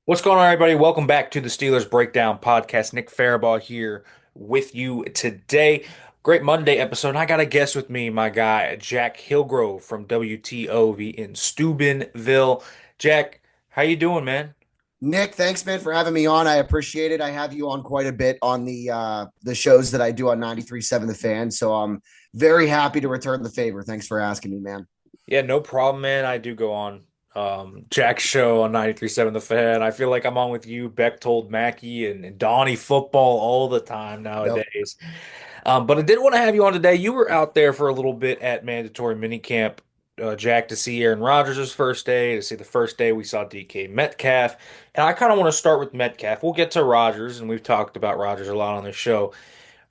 What's going on, everybody? Welcome back to the Steelers Breakdown Podcast. Nick Farabaugh here with you today. Great Monday episode. And I got a guest with me, my guy, Jack Hillgrove from WTOV in Steubenville. Jack, how you doing, man? Nick, thanks man for having me on. I appreciate it. I have you on quite a bit on the shows that I do on 93.7 The Fan. So I'm very happy to return the favor. Thanks for asking me, man. Yeah, no problem, man. I do go on Jack's show on 93.7 The Fan. I feel like I'm on with you, Bechtold, Mackey, and Donnie football all the time Yep. nowadays. But I did want to have you on today. You were out there for a little bit at mandatory minicamp, Jack, to see Aaron Rodgers' first day, to see the first day we saw DK Metcalf. And I kind of want to start with Metcalf. We'll get to Rodgers, and we've talked about Rodgers a lot on this show.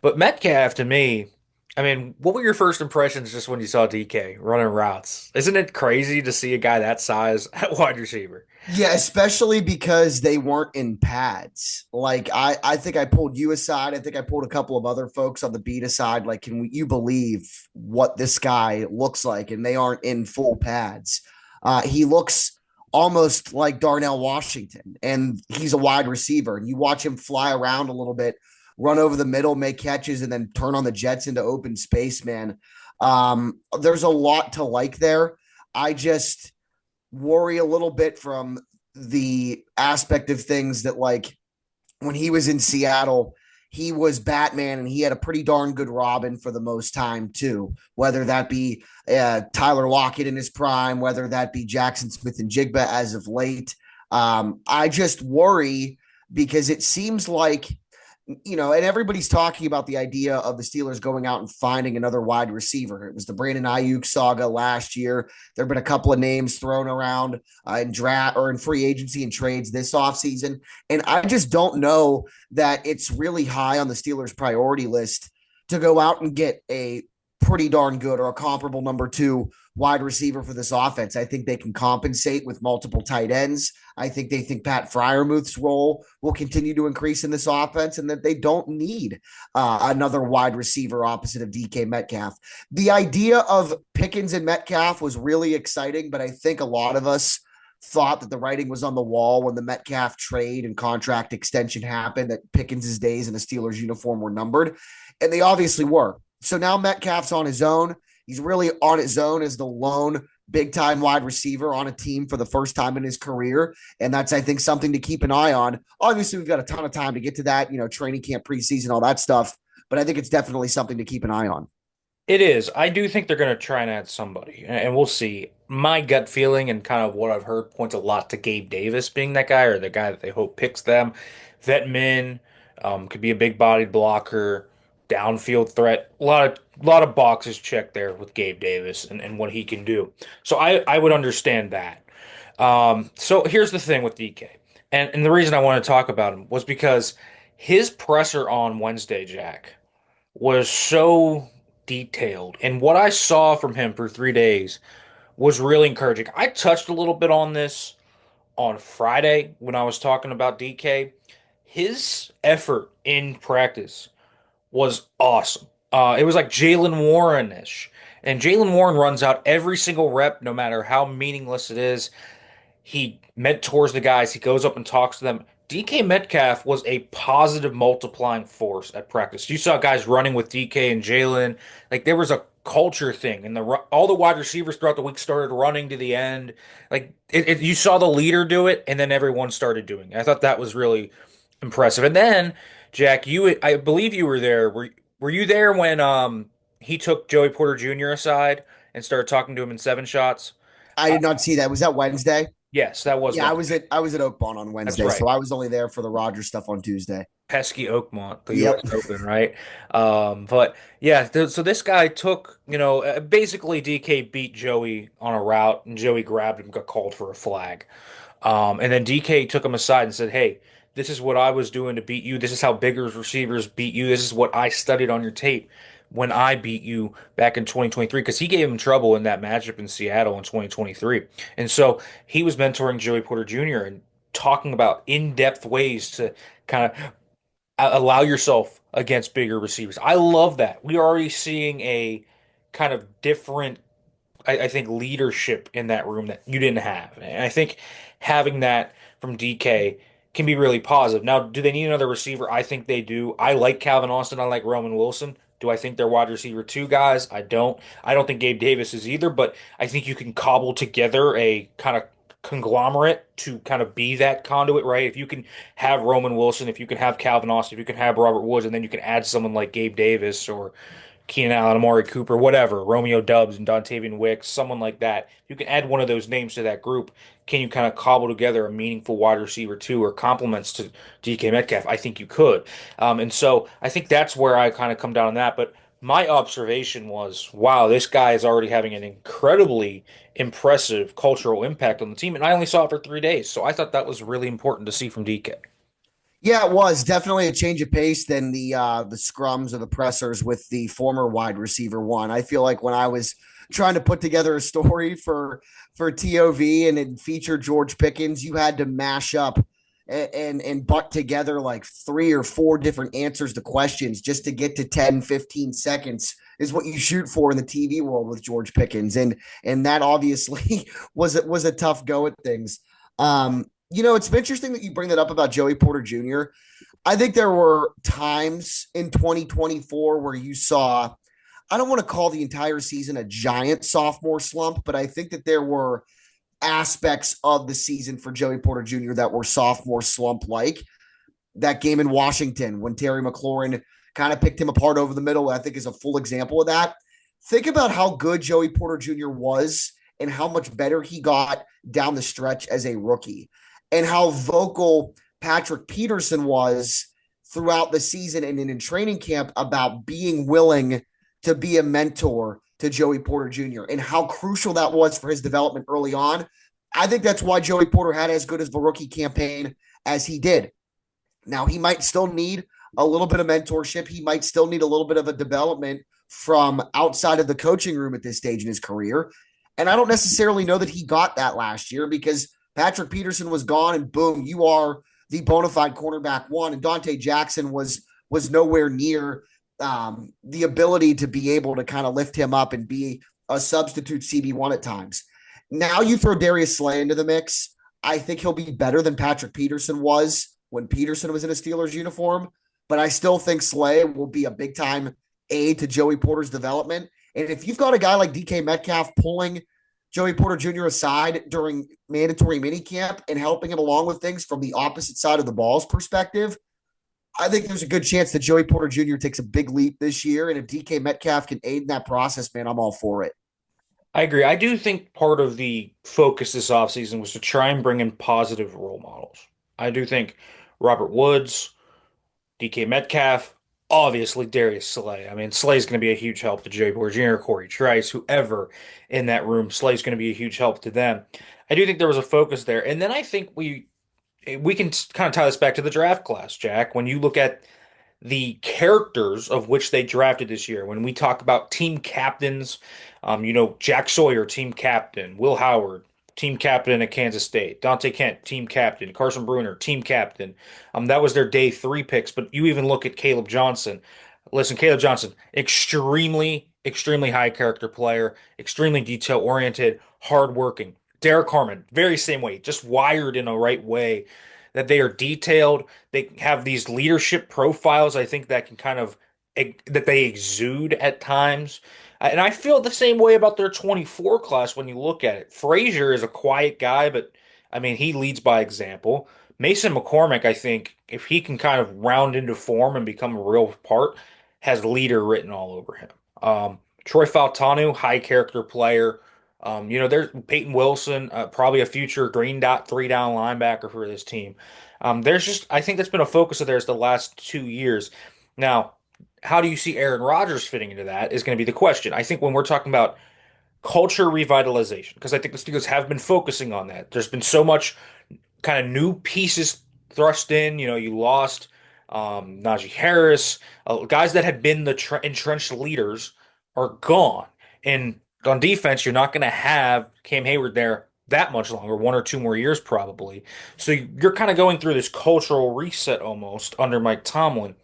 But Metcalf, to me, I mean, what were your first impressions just when you saw DK running routes? Isn't it crazy to see a guy that size at wide receiver? Yeah, especially because they weren't in pads. I think I pulled you aside. I think I pulled a couple of other folks on the beat aside. Like, you believe what this guy looks like? And they aren't in full pads. He looks almost like Darnell Washington, and he's a wide receiver. And you watch him fly around a little bit, run over the middle, make catches, and then turn on the jets into open space, man. There's a lot to like there. I just worry a little bit from the aspect of things that, like, when he was in Seattle, he was Batman and he had a pretty darn good Robin for the most time too. Whether that be Tyler Lockett in his prime, whether that be Jackson Smith and Jigba as of late. I just worry because it seems like, and everybody's talking about the idea of the Steelers going out and finding another wide receiver. It was the Brandon Ayuk saga last year. There have been a couple of names thrown around in draft or in free agency and trades this offseason. And I just don't know that it's really high on the Steelers' priority list to go out and get a pretty darn good or a comparable number two wide receiver for this offense. I think they can compensate with multiple tight ends. I think Pat Fryermuth's role will continue to increase in this offense, and that they don't need another wide receiver opposite of DK Metcalf. The idea of Pickens and Metcalf was really exciting, but I think a lot of us thought that the writing was on the wall when the Metcalf trade and contract extension happened, that Pickens' days in the Steelers uniform were numbered, and they obviously were. So now Metcalf's on his own. He's really on his own as the lone big time wide receiver on a team for the first time in his career. And that's, I think, something to keep an eye on. Obviously, we've got a ton of time to get to that, training camp, preseason, all that stuff. But I think it's definitely something to keep an eye on. It is. I do think they're going to try and add somebody, and we'll see. My gut feeling and kind of what I've heard points a lot to Gabe Davis being that guy or the guy that they hope picks them. Vetman could be a big-bodied blocker, downfield threat. A lot of boxes checked there with Gabe Davis and what he can do. So I would understand that. So here's the thing with DK, and the reason I want to talk about him was because his presser on Wednesday, Jack, was so detailed. And what I saw from him for 3 days was really encouraging. I touched a little bit on this on Friday when I was talking about DK. His effort in practice was awesome. It was like Jalen Warren-ish. And Jalen Warren runs out every single rep, no matter how meaningless it is. He mentors the guys. He goes up and talks to them. DK Metcalf was a positive multiplying force at practice. You saw guys running with DK and Jalen. Like there was a culture thing, and all the wide receivers throughout the week started running to the end. Like you saw the leader do it, and then everyone started doing it. I thought that was really impressive. And then, Jack, I believe you were there. Were you there when he took Joey Porter Jr. aside and started talking to him in seven shots? I did not see that. Was that Wednesday? Yes, that was Yeah, one. I was at Oakbon on That's Wednesday, right. so I was only there for the Rogers stuff on Tuesday. Pesky Oakmont, the Yep. U.S. Open, right? But yeah, so this guy took, basically DK beat Joey on a route, and Joey grabbed him, got called for a flag. And then DK took him aside and said, "Hey, this is what I was doing to beat you. This is how bigger receivers beat you. This is what I studied on your tape when I beat you back in 2023." Because he gave him trouble in that matchup in Seattle in 2023. And so he was mentoring Joey Porter Jr. and talking about in-depth ways to kind of allow yourself against bigger receivers. I love that. We're already seeing a kind of different I think, leadership in that room that you didn't have. And I think having that from DK can be really positive. Now, do they need another receiver? I think they do. I like Calvin Austin. I like Roman Wilson. Do I think they're wide receiver two guys? I don't. I don't think Gabe Davis is either, but I think you can cobble together a kind of conglomerate to kind of be that conduit, right? If you can have Roman Wilson, if you can have Calvin Austin, if you can have Robert Woods, and then you can add someone like Gabe Davis or Keenan Allen, Amari Cooper, whatever, Romeo Dubs and Dontavian Wicks, someone like that. You can add one of those names to that group. Can you kind of cobble together a meaningful wide receiver too, or complements to DK Metcalf? I think you could. And so I think that's where I kind of come down on that. But my observation was, wow, this guy is already having an incredibly impressive cultural impact on the team. And I only saw it for 3 days. So I thought that was really important to see from DK. Yeah, it was definitely a change of pace than the scrums or the pressers with the former wide receiver one. I feel like when I was trying to put together a story for TOV and it featured George Pickens, you had to mash up and butt together like 3 or 4 different answers to questions just to get to 10, 15 seconds is what you shoot for in the TV world with George Pickens. And that obviously was a tough go at things. It's interesting that you bring that up about Joey Porter Jr. I think there were times in 2024 where you saw, I don't want to call the entire season a giant sophomore slump, but I think that there were aspects of the season for Joey Porter Jr. that were sophomore slump like. That game in Washington when Terry McLaurin kind of picked him apart over the middle, I think is a full example of that. Think about how good Joey Porter Jr. was and how much better he got down the stretch as a rookie and how vocal Patrick Peterson was throughout the season and in training camp about being willing to be a mentor to Joey Porter Jr. and how crucial that was for his development early on. I think that's why Joey Porter had as good as the rookie campaign as he did. Now, he might still need a little bit of mentorship. He might still need a little bit of a development from outside of the coaching room at this stage in his career. And I don't necessarily know that he got that last year because Patrick Peterson was gone and boom, you are the bona fide cornerback one. And Dante Jackson was nowhere near the ability to be able to kind of lift him up and be a substitute CB1 at times. Now you throw Darius Slay into the mix. I think he'll be better than Patrick Peterson was when Peterson was in a Steelers uniform, but I still think Slay will be a big time aid to Joey Porter's development. And if you've got a guy like DK Metcalf pulling Joey Porter Jr. aside during mandatory minicamp and helping him along with things from the opposite side of the ball's perspective, I think there's a good chance that Joey Porter Jr. takes a big leap this year. And if DK Metcalf can aid in that process, man, I'm all for it. I agree. I do think part of the focus this offseason was to try and bring in positive role models. I do think Robert Woods, DK Metcalf, obviously Darius Slay. I mean, Slay's going to be a huge help to Jay Boyer Jr., Corey Trice, whoever in that room. Slay's going to be a huge help to them. I do think there was a focus there. And then I think we can kind of tie this back to the draft class, Jack. When you look at the characters of which they drafted this year. When we talk about team captains, Jack Sawyer, team captain, Will Howard, team captain at Kansas State, Dante Kent, team captain, Carson Bruner, team captain. That was their day three picks. But you even look at Caleb Johnson. Listen, Caleb Johnson, extremely, extremely high character player, extremely detail oriented, hardworking. Derek Harmon, very same way, just wired in a right way that they are detailed. They have these leadership profiles, I think, that can kind of that they exude at times. And I feel the same way about their 24 class when you look at it. Frazier is a quiet guy, but I mean, he leads by example. Mason McCormick, I think, if he can kind of round into form and become a real part, has leader written all over him. Troy Faltanu, high character player. There's Peyton Wilson, probably a future green dot three down linebacker for this team. I think that's been a focus of theirs the last 2 years. Now, how do you see Aaron Rodgers fitting into that is going to be the question. I think when we're talking about culture revitalization, because I think the Steelers have been focusing on that. There's been so much kind of new pieces thrust in. You lost Najee Harris, guys that had been the entrenched leaders are gone. And on defense, you're not going to have Cam Hayward there that much longer, 1 or 2 more years probably. So you're kind of going through this cultural reset almost under Mike Tomlin.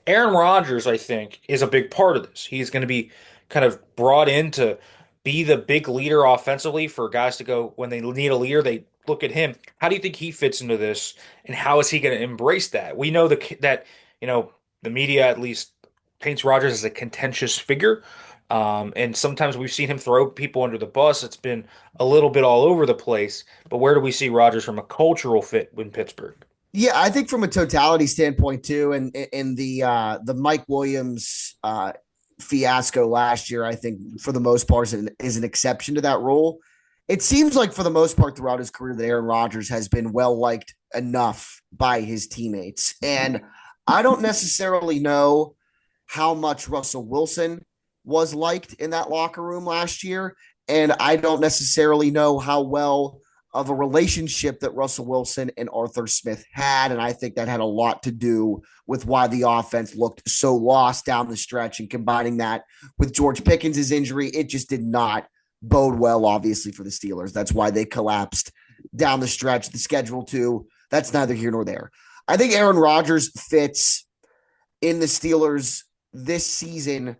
Aaron Rodgers, I think, is a big part of this. He's going to be kind of brought in to be the big leader offensively for guys to go when they need a leader, they look at him. How do you think he fits into this, and how is he going to embrace that? We know that the media at least paints Rodgers as a contentious figure, and sometimes we've seen him throw people under the bus. It's been a little bit all over the place. But where do we see Rodgers from a cultural fit in Pittsburgh? Yeah, I think from a totality standpoint too, and in the Mike Williams fiasco last year, I think for the most part is an exception to that rule. It seems like for the most part throughout his career that Aaron Rodgers has been well liked enough by his teammates, and I don't necessarily know how much Russell Wilson was liked in that locker room last year, and I don't necessarily know how well of a relationship that Russell Wilson and Arthur Smith had. And I think that had a lot to do with why the offense looked so lost down the stretch. And combining that with George Pickens' injury, it just did not bode well, obviously, for the Steelers. That's why they collapsed down the stretch. The schedule, too, that's neither here nor there. I think Aaron Rodgers fits in the Steelers this season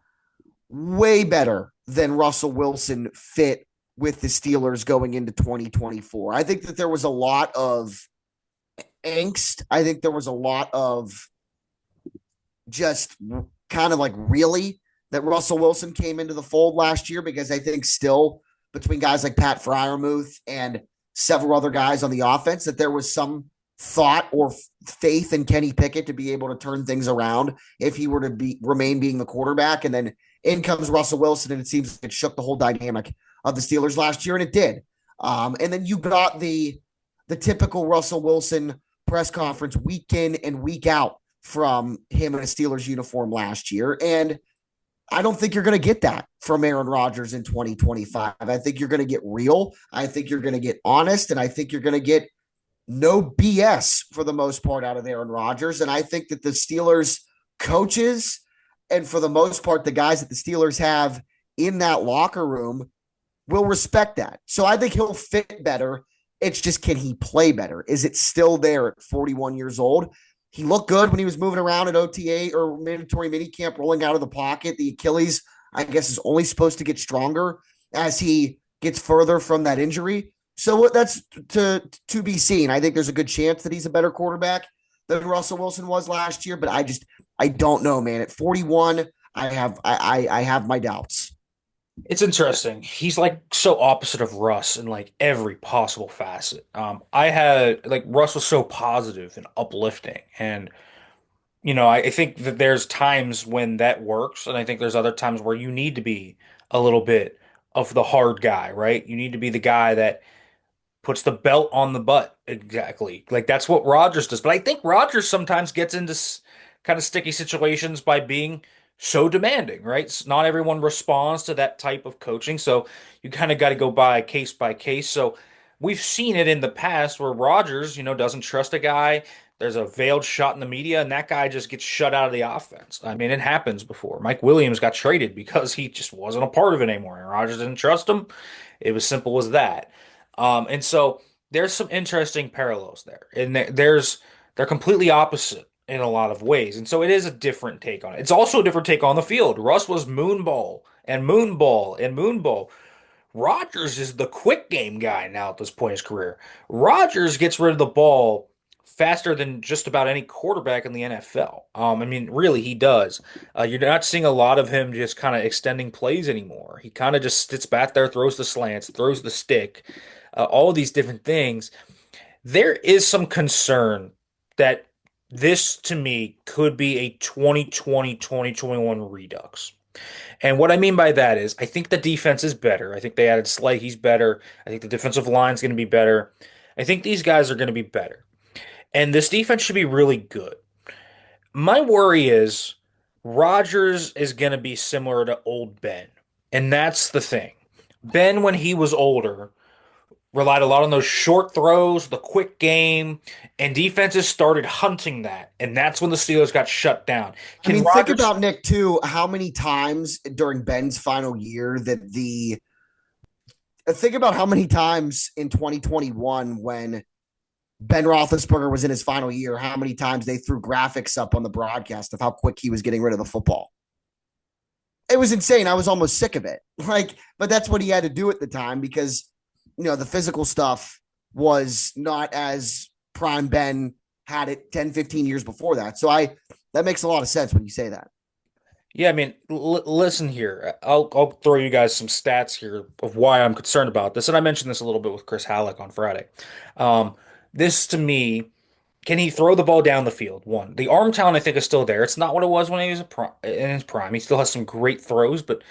way better than Russell Wilson fit with the Steelers going into 2024. I think that there was a lot of angst. I think there was a lot of just kind of like really that Russell Wilson came into the fold last year, because I think still between guys like Pat Fryermuth and several other guys on the offense that there was some thought or faith in Kenny Pickett to be able to turn things around if he were to remain being the quarterback. And then in comes Russell Wilson, and it seems like it shook the whole dynamic of the Steelers last year, and it did. And then you got the typical Russell Wilson press conference week in and week out from him in a Steelers uniform last year. And I don't think you're going to get that from Aaron Rodgers in 2025. I think you're going to get real. I think you're going to get honest. And I think you're going to get no BS for the most part out of Aaron Rodgers. And I think that the Steelers coaches, and for the most part, the guys that the Steelers have in that locker room, will respect that. So I think he'll fit better. It's just, can he play better? Is it still there at 41 years old? He looked good when he was moving around at OTA or mandatory minicamp, rolling out of the pocket. The Achilles, I guess, is only supposed to get stronger as he gets further from that injury. So that's to be seen. I think there's a good chance that he's a better quarterback than Russell Wilson was last year, but I don't know, man. At 41, I have my doubts. It's interesting. He's like so opposite of Russ in like every possible facet. I had like Russ was so positive and uplifting, and I think that there's times when that works, and I think there's other times where you need to be a little bit of the hard guy, right? You need to be the guy that puts the belt on the butt. Exactly. Like that's what Rodgers does. But I think Rodgers sometimes gets into kind of sticky situations by being so demanding, right? Not everyone responds to that type of coaching. So you kind of got to go by case. So we've seen it in the past where Rodgers, doesn't trust a guy. There's a veiled shot in the media, and that guy just gets shut out of the offense. I mean, it happens before. Mike Williams got traded because he just wasn't a part of it anymore, and Rodgers didn't trust him. It was simple as that. And so there's some interesting parallels there. And they're completely opposite in a lot of ways. And so it is a different take on it. It's also a different take on the field. Russ was moonball and moonball and moonball. Rodgers is the quick game guy now at this point in his career. Rodgers gets rid of the ball faster than just about any quarterback in the NFL. I mean, really, he does. You're not seeing a lot of him just kind of extending plays anymore. He kind of just sits back there, throws the slants, throws the stick, all of these different things. There is some concern that this, to me, could be a 2020-2021 redux. And what I mean by that is, I think the defense is better. I think they added Slay, he's better. I think the defensive line is going to be better. I think these guys are going to be better. And this defense should be really good. My worry is Rodgers is going to be similar to old Ben. And that's the thing. Ben, when he was older, relied a lot on those short throws, the quick game, and defenses started hunting that. And that's when the Steelers got shut down. I Can mean, think Rodgers about Nick too. How many times during Ben's final year that the think about how many times in 2021 when Ben Roethlisberger was in his final year, how many times they threw graphics up on the broadcast of how quick he was getting rid of the football. It was insane. I was almost sick of it. But that's what he had to do at the time because, the physical stuff was not as prime Ben had it 10, 15 years before that. That makes a lot of sense when you say that. Yeah, I mean, listen here. I'll throw you guys some stats here of why I'm concerned about this, and I mentioned this a little bit with Chris Halleck on Friday. Um, this to me, can he throw the ball down the field? One, the arm talent I think is still there. It's not what it was when he was in his prime. He still has some great throws, but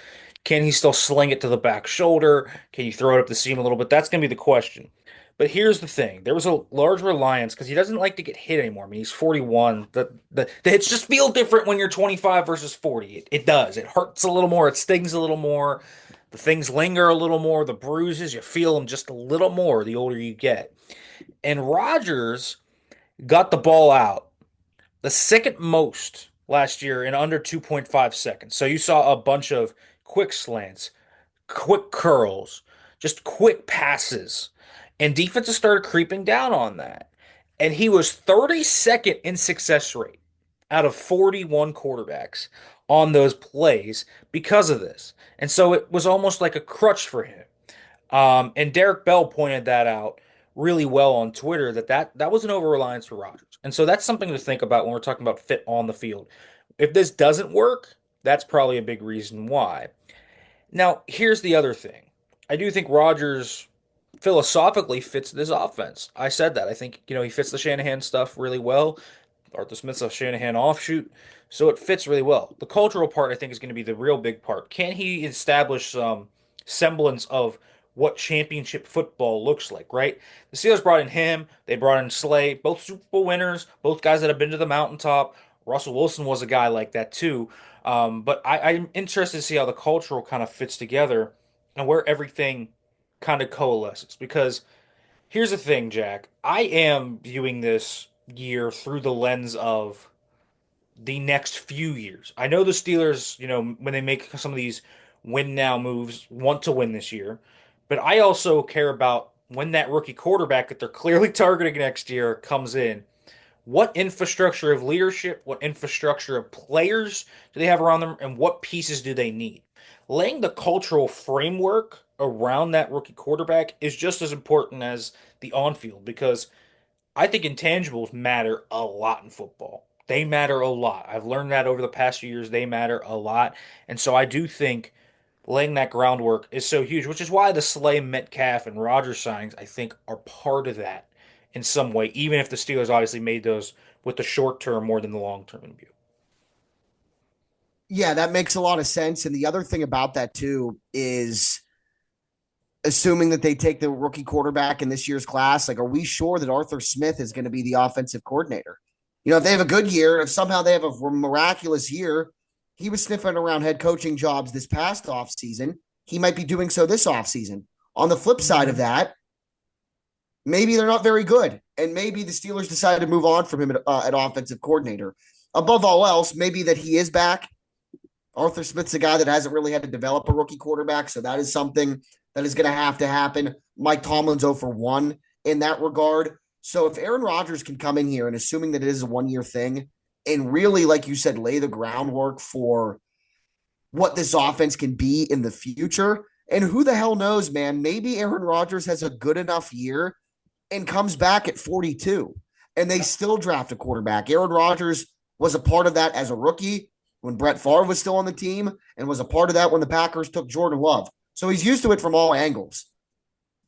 can he still sling it to the back shoulder? Can you throw it up the seam a little bit? That's going to be the question. But here's the thing. There was a large reliance because he doesn't like to get hit anymore. I mean, he's 41. The hits just feel different when you're 25 versus 40. It does. It hurts a little more. It stings a little more. The things linger a little more. The bruises, you feel them just a little more the older you get. And Rodgers got the ball out the second most last year in under 2.5 seconds. So you saw a bunch of quick slants, quick curls, just quick passes. And defenses started creeping down on that. And he was 32nd in success rate out of 41 quarterbacks on those plays because of this. And so it was almost like a crutch for him. And Derek Bell pointed that out really well on Twitter that was an over reliance for Rodgers. And so that's something to think about when we're talking about fit on the field. If this doesn't work, that's probably a big reason why. Now, here's the other thing. I do think Rodgers philosophically fits this offense. I said that. I think, he fits the Shanahan stuff really well. Arthur Smith's a Shanahan offshoot, so it fits really well. The cultural part, I think, is going to be the real big part. Can he establish some semblance of what championship football looks like, right? The Steelers brought in him, they brought in Slay, both Super Bowl winners, both guys that have been to the mountaintop. Russell Wilson was a guy like that too. But I'm interested to see how the cultural kind of fits together and where everything kind of coalesces. Because here's the thing, Jack. I am viewing this year through the lens of the next few years. I know the Steelers, when they make some of these win now moves, want to win this year. But I also care about when that rookie quarterback that they're clearly targeting next year comes in. What infrastructure of leadership, what infrastructure of players do they have around them, and what pieces do they need? Laying the cultural framework around that rookie quarterback is just as important as the on field because I think intangibles matter a lot in football. They matter a lot. I've learned that over the past few years. They matter a lot. And so I do think laying that groundwork is so huge, which is why the Slay, Metcalf, and Rodgers signings, I think, are part of that in some way, even if the Steelers obviously made those with the short term more than the long term in view. Yeah, that makes a lot of sense. And the other thing about that too is assuming that they take the rookie quarterback in this year's class, like, are we sure that Arthur Smith is going to be the offensive coordinator? If they have a good year, if somehow they have a miraculous year, he was sniffing around head coaching jobs this past offseason. He might be doing so this offseason. On the flip side of that, maybe they're not very good. And maybe the Steelers decided to move on from him at offensive coordinator. Above all else, maybe that he is back. Arthur Smith's a guy that hasn't really had to develop a rookie quarterback, so that is something that is going to happen. Mike Tomlin's 0 for 1 in that regard. So if Aaron Rodgers can come in here and assuming that it is a one-year thing and really, like you said, lay the groundwork for what this offense can be in the future, and who the hell knows, man, maybe Aaron Rodgers has a good enough year and comes back at 42 and they still draft a quarterback. Aaron Rodgers was a part of that as a rookie when Brett Favre was still on the team and was a part of that when the Packers took Jordan Love. So he's used to it from all angles.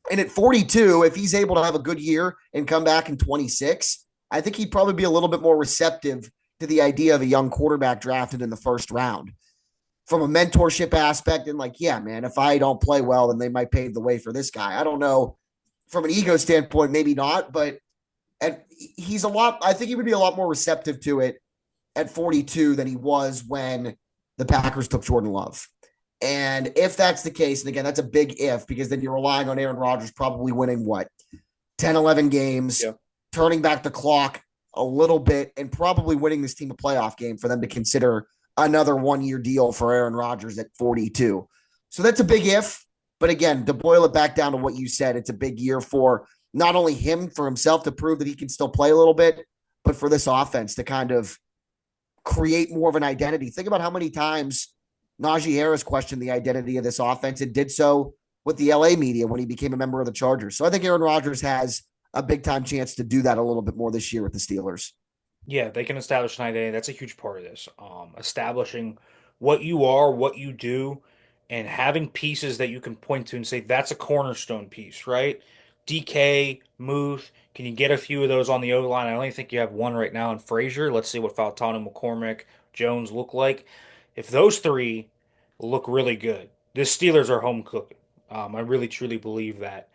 And at 42, if he's able to have a good year and come back in 26, I think he'd probably be a little bit more receptive to the idea of a young quarterback drafted in the first round. From a mentorship aspect, and like, yeah, man, if I don't play well, then they might pave the way for this guy. I don't know. From an ego standpoint, maybe not, but he's a lot, I think he would be a lot more receptive to it at 42 than he was when the Packers took Jordan Love. And if that's the case, and again, that's a big if, because then you're relying on Aaron Rodgers probably winning what, 10, 11 games, Yeah. turning back the clock a little bit, and probably winning this team a playoff game for them to consider another one-year deal for Aaron Rodgers at 42. So that's a big if. But again, to boil it back down to what you said, it's a big year for not only him, for himself to prove that he can still play a little bit, but for this offense to kind of create more of an identity. Think about how many times Najee Harris questioned the identity of this offense and did so with the LA media when he became a member of the Chargers. So I think Aaron Rodgers has a big time chance to do that a little bit more this year with the Steelers. Yeah, they can establish an identity. That's a huge part of this. Establishing what you are, what you do, and having pieces that you can point to and say that's a cornerstone piece, right? DK, Muth, can you get a few of those on the O line? I only think you have one right now in Frazier. Let's see what Faltano, McCormick, Jones look like. If those three look really good, the Steelers are home cooking. I really truly believe that.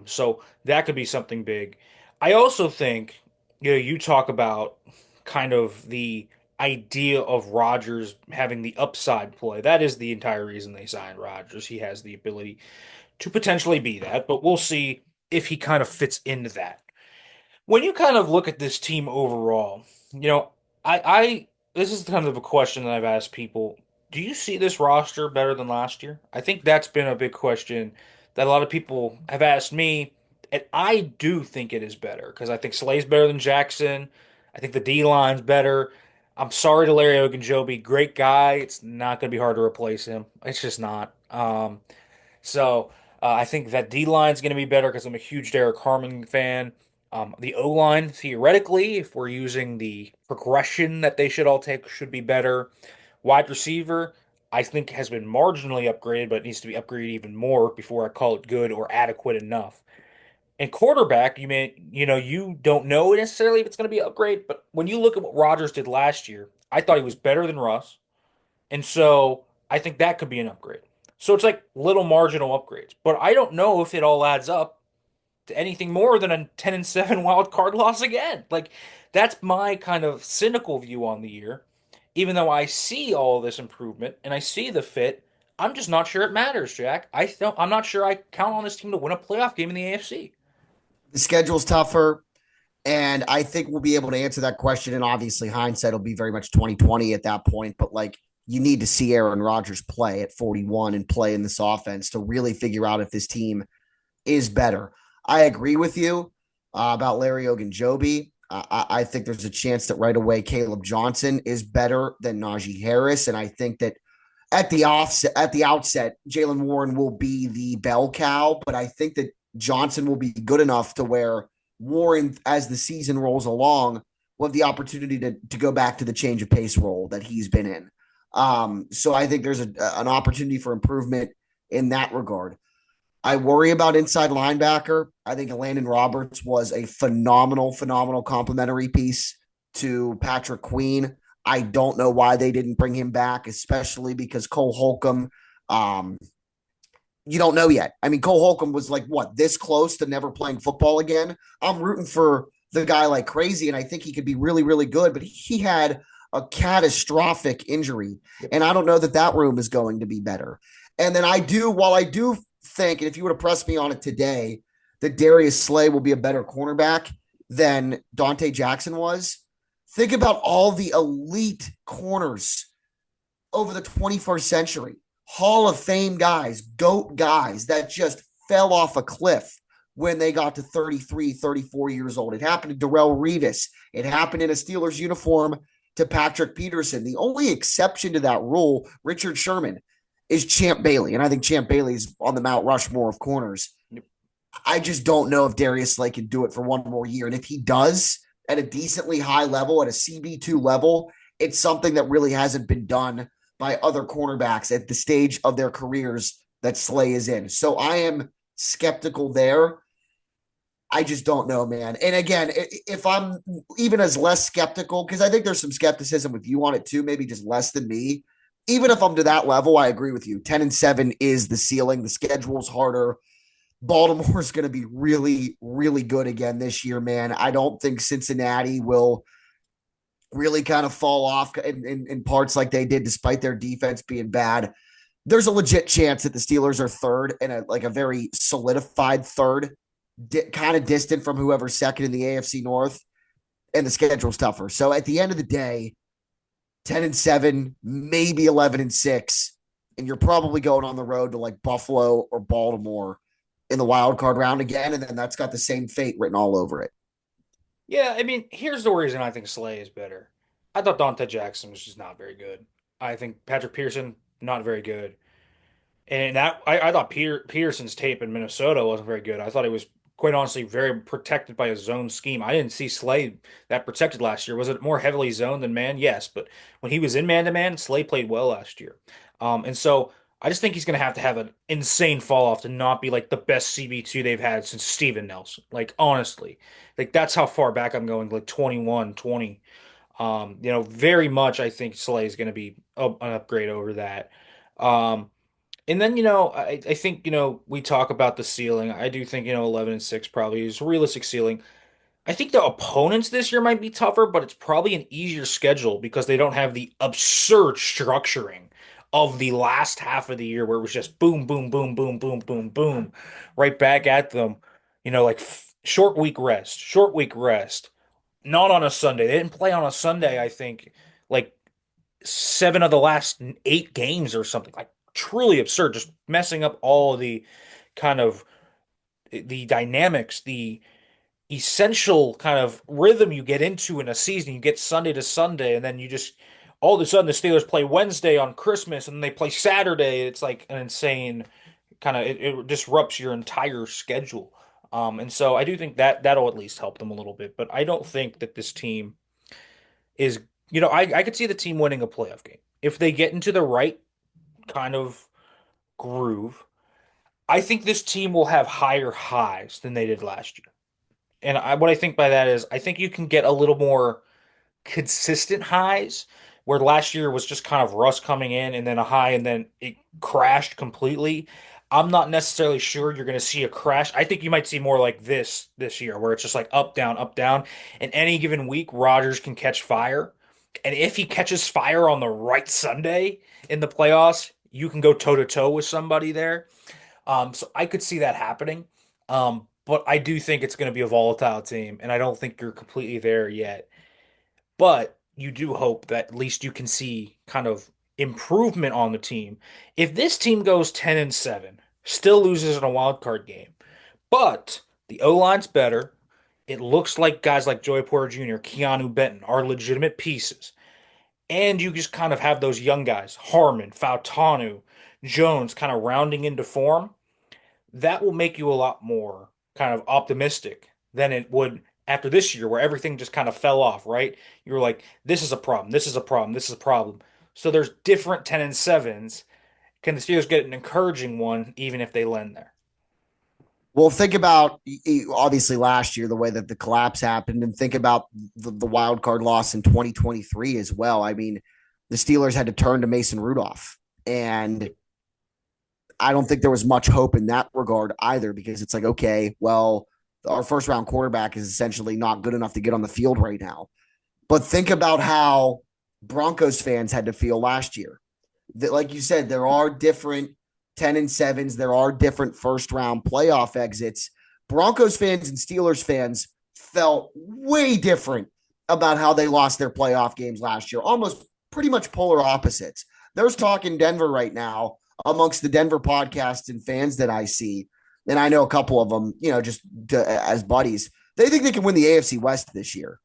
So that could be something big. I also think you talk about kind of the idea of Rodgers having the upside play. That is the entire reason they signed Rodgers. He has the ability to potentially be that, but we'll see if he kind of fits into that. When you kind of look at this team overall, you know, I this is kind of a question that I've asked people. Do you see this roster better than last year? I think that's been a big question that a lot of people have asked me, and I do think it is better because I think Slay's better than Jackson. I think the D line's better. I'm sorry to Larry Ogunjobi, great guy. It's not going to be hard to replace him. It's just not. I think that D line is going to be better because I'm a huge Derek Harmon fan. The O line, theoretically, if we're using the progression that they should all take, should be better. Wide receiver, I think has been marginally upgraded, but it needs to be upgraded even more before I call it good or adequate enough. And quarterback, you don't know necessarily if it's going to be an upgrade, but when you look at what Rodgers did last year, I thought he was better than Russ. And so I think that could be an upgrade. So it's like little marginal upgrades. But I don't know if it all adds up to anything more than a 10 and 7 wild card loss again. Like that's my kind of cynical view on the year. Even though I see all this improvement and I see the fit, I'm just not sure it matters, Jack. I'm not sure I count on this team to win a playoff game in the AFC. The schedule's tougher. And I think we'll be able to answer that question. And obviously, hindsight will be very much 2020 at that point. But like, you need to see Aaron Rodgers play at 41 and play in this offense to really figure out if this team is better. I agree with you about Larry Ogunjobi. I think there's a chance that right away Caleb Johnson is better than Najee Harris, and I think that at the outset, Jalen Warren will be the bell cow, but I think that Johnson will be good enough to where Warren, as the season rolls along, will have the opportunity to go back to the change of pace role that he's been in. So I think there's an opportunity for improvement in that regard. I worry about inside linebacker. I think Landon Roberts was a phenomenal complimentary piece to Patrick Queen. I don't know why they didn't bring him back, especially because Cole Holcomb, um, you don't know yet. I mean, Cole Holcomb was like, what, this close to never playing football again? I'm rooting for the guy like crazy, and I think he could be really good, but he had a catastrophic injury, Yep. and I don't know that that room is going to be better. And then while I do think, and if you would have pressed me on it today, that Darius Slay will be a better cornerback than Dante Jackson was. Think about all the elite corners over the 21st century. Hall of Fame guys, GOAT guys that just fell off a cliff when they got to 33, 34 years old. It happened to Darrell Revis. It happened in a Steelers uniform to Patrick Peterson. The only exception to that rule, Richard Sherman, is Champ Bailey. And I think Champ Bailey's on the Mount Rushmore of corners. Yep. I just don't know if Darius Slay can do it for one more year. And if he does at a decently high level, at a CB2 level, it's something that really hasn't been done by other cornerbacks at the stage of their careers that Slay is in. So I am skeptical there. I just don't know, man. And again, if I'm even as less skeptical, because I think there's some skepticism with you on it too, maybe just less than me. Even if I'm to that level, I agree with you. 10 and 7 is the ceiling. The schedule's harder. Baltimore's going to be really good again this year, man. I don't think Cincinnati will really kind of fall off in parts like they did, despite their defense being bad. There's a legit chance that the Steelers are third and a very solidified third, kind of distant from whoever's second in the AFC North, and the schedule's tougher. So at the end of the day, 10 and 7, maybe 11 and 6, and you're probably going on the road to like Buffalo or Baltimore in the wild card round again, and then that's got the same fate written all over it. Yeah, I mean, here's the reason I think Slay is better. I thought Dante Jackson was just not very good. I think Patrick Pearson not very good. And that I thought Peterson's tape in Minnesota wasn't very good. I thought he was quite honestly very protected by his zone scheme. I didn't see Slay that protected last year. Was it more heavily zoned than man? Yes, but when he was in man to man, Slay played well last year. And so I just think he's going to have an insane fall off to not be like the best CB2 they've had since Steven Nelson. Like honestly, like that's how far back I'm going, like 21, 20. Very much I think Slay is going to be an upgrade over that. Um, and then, I think, we talk about the ceiling. I do think, 11-6 probably is a realistic ceiling. I think the opponents this year might be tougher, but it's probably an easier schedule because they don't have the absurd structuring of the last half of the year where it was just boom, boom, boom, boom, boom, boom, boom, right back at them. Like short week rest, not on a Sunday. They didn't play on a Sunday, I think, like seven of the last eight games or something like truly absurd, just messing up all of the kind of the dynamics, the essential kind of rhythm you get into in a season. You get Sunday to Sunday, and then you just all of a sudden the Steelers play Wednesday on Christmas, and then they play Saturday. It's like an insane kind of it disrupts your entire schedule. And so I do think that that'll at least help them a little bit, but I don't think that this team is, I could see the team winning a playoff game if they get into the right kind of groove. I think this team will have higher highs than they did last year. And what I think by that is I think you can get a little more consistent highs where last year was just kind of Russ coming in and then a high and then it crashed completely. I'm not necessarily sure you're going to see a crash. I think you might see more like this year where it's just like up, down, up, down. And any given week, Rodgers can catch fire. And if he catches fire on the right Sunday in the playoffs, you can go toe to toe with somebody there. So I could see that happening. But I do think it's going to be a volatile team, and I don't think you're completely there yet. But you do hope that at least you can see kind of improvement on the team. If this team goes 10-7, still loses in a wild card game, but the O line's better. It looks like guys like Joey Porter Jr., Keanu Benton are legitimate pieces. And you just kind of have those young guys, Harmon, Fautanu, Jones, kind of rounding into form. That will make you a lot more kind of optimistic than it would after this year, where everything just kind of fell off, right? You were like, this is a problem, this is a problem, this is a problem. So there's different 10-7s. Can the Steelers get an encouraging one, even if they land there? Well, think about obviously last year the way that the collapse happened, and think about the wild card loss in 2023 as well. I mean, the Steelers had to turn to Mason Rudolph, and I don't think there was much hope in that regard either, because it's like, okay, well, our first round quarterback is essentially not good enough to get on the field right now. But think about how Broncos fans had to feel last year. That, like you said, there are different 10-7s, there are different first round playoff exits. Broncos fans and Steelers fans felt way different about how they lost their playoff games last year, almost pretty much polar opposites. There's talk in Denver right now amongst the Denver podcasts and fans that I see, and I know a couple of them, just as buddies. They think they can win the AFC West this year.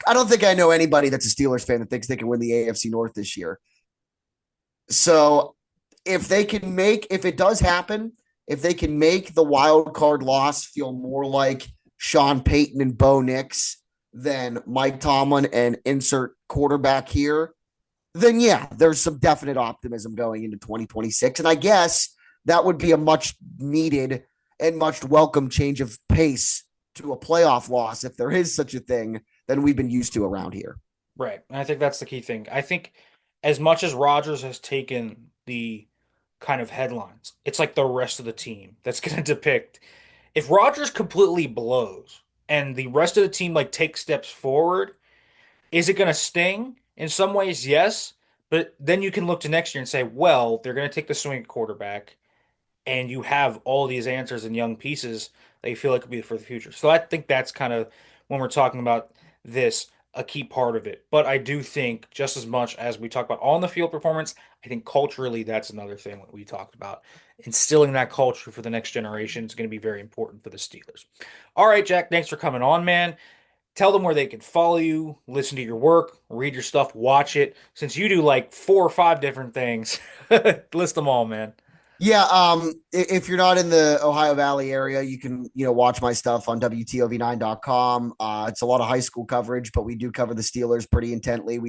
I don't think I know anybody that's a Steelers fan that thinks they can win the AFC North this year. So if it does happen, if they can make the wild card loss feel more like Sean Payton and Bo Nix than Mike Tomlin and insert quarterback here, then yeah, there's some definite optimism going into 2026. And I guess that would be a much needed and much welcome change of pace to a playoff loss, if there is such a thing, than we've been used to around here. Right. And I think that's the key thing. I think as much as Rodgers has taken the kind of headlines, it's like the rest of the team that's going to depict if Rodgers completely blows and the rest of the team like takes steps forward, is it going to sting? In some ways, yes. But then you can look to next year and say, well, they're going to take the swing at quarterback, and you have all these answers and young pieces that you feel like could be for the future. So I think that's kind of when we're talking about this, a key part of it. But I do think just as much as we talk about on the field performance, I think culturally that's another thing that we talked about. Instilling that culture for the next generation is going to be very important for the Steelers. All right, Jack, thanks for coming on, man. Tell them where they can follow you, listen to your work, read your stuff, watch it. Since you do like 4 or 5 different things, list them all, man. Yeah, if you're not in the Ohio Valley area, you can, watch my stuff on WTOV9.com. It's a lot of high school coverage, but we do cover the Steelers pretty intently. I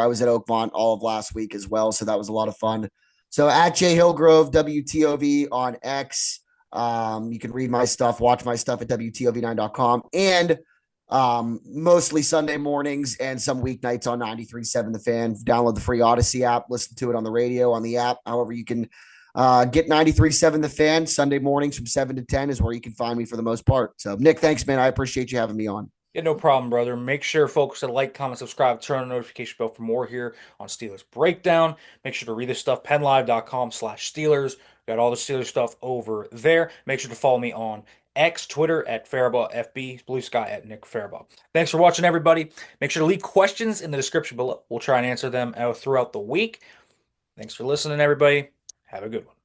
was at Oakmont all of last week as well, so that was a lot of fun. So at J Hillgrove, WTOV on X. You can read my stuff, watch my stuff at WTOV9.com, and mostly Sunday mornings and some weeknights on 93.7 The Fan. Download the free Odyssey app, listen to it on the radio, on the app, however you can get 93.7 The Fan. Sunday mornings from 7 to 10 is where you can find me for the most part. So, Nick, thanks, man. I appreciate you having me on. Yeah, no problem, brother. Make sure, folks, to like, comment, subscribe, turn on the notification bell for more here on Steelers Breakdown. Make sure to read this stuff, penlive.com/Steelers. Got all the Steelers stuff over there. Make sure to follow me on X, Twitter at Farabaugh FB, Blue Sky at Nick Farabaugh. Thanks for watching, everybody. Make sure to leave questions in the description below. We'll try and answer them throughout the week. Thanks for listening, everybody. Have a good one.